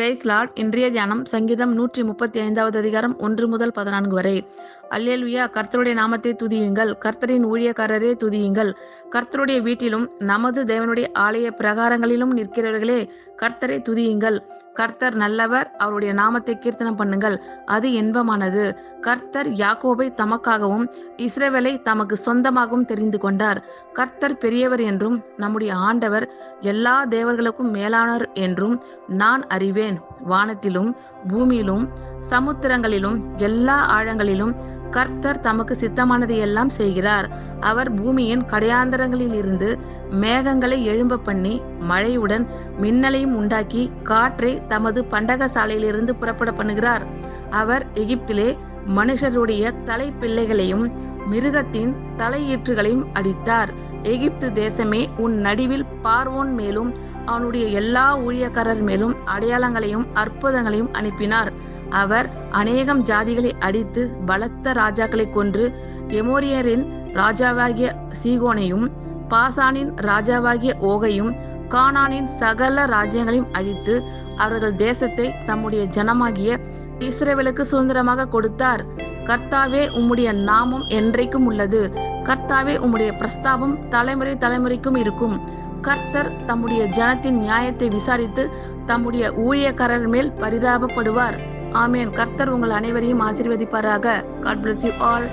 Price Lord. இன்றைய தியானம் சங்கீதம் 135வது அதிகாரம் 1 முதல் 14 வரை. அல்லேலுயா. கர்த்தருடைய நாமத்தை துதியுங்கள். கர்த்தரின் ஊழியக்காரரே துதியுங்கள். கர்த்தருடைய வீட்டிலும் நமது தேவனுடைய ஆலய பிரகாரங்களிலும் நிற்கிறவர்களே கர்த்தரை துதியுங்கள். கர்த்தர் நல்லவர், அவருடைய நாமத்தை கீர்த்தனம் பண்ணுங்கள், அது இன்பமானது. கர்த்தர் யாக்கோபை தமக்காகவும் இஸ்ரவேலை தமக்கு சொந்தமாகவும் தெரிந்து கொண்டார். கர்த்தர் பெரியவர் என்றும் நம்முடைய ஆண்டவர் எல்லா தேவர்களுக்கும் மேலானவர் என்றும் நான் அறிவேன். வானத்திலும் பூமியிலும் சமுத்திரங்களிலும் எல்லா ஆழங்களிலும் கர்த்தர் தமக்கு சித்தமானதை எல்லாம் செய்கிறார். அவர் பூமியின் கடையாந்தரங்களில் இருந்து மேகங்களை எழும்ப பண்ணி மழையுடன் மின்னலையும் உண்டாக்கி காற்றை தமது பண்டக சாலையிலிருந்து புறப்பட பண்ணுகிறார். அவர் எகிப்திலே மனுஷருடைய தலை பிள்ளைகளையும் மிருகத்தின் தலையீற்றுகளையும் அடித்தார். எகிப்து தேசமே, உன் நடுவில் பார்வோன் மேலும் அவனுடைய எல்லா ஊழியக்காரர் மேலும் அடையாளங்களையும் அற்புதங்களையும் அனுப்பினார். அவர் அநேகம் ஜாதிகளை அடித்து பலத்த ராஜாக்களை கொன்று எமோரியரின் ராஜாவாகிய சீகோனையும் பாசானின் ராஜாவாகிய ஓகையும் கானானின் சகல ராஜ்யங்களையும் அழித்து அவர்கள் தேசத்தை தம்முடைய ஜனமாகிய இஸ்ரவேலுக்கு சுதந்திரமாக கொடுத்தார். கர்த்தாவே, உம்முடைய நாமம் என்றைக்கும் உள்ளது. கர்த்தாவே, உம்முடைய பிரஸ்தாபம் தலைமுறை தலைமுறைக்கும் இருக்கும். கர்த்தர் தம்முடைய ஜனத்தின் நியாயத்தை விசாரித்து தம்முடைய ஊழியக்காரர் மேல் பரிதாபப்படுவார். ஆமேன். கர்த்தர் உங்கள் அனைவரையும் ஆசீர்வதிப்பாராக. God bless you all.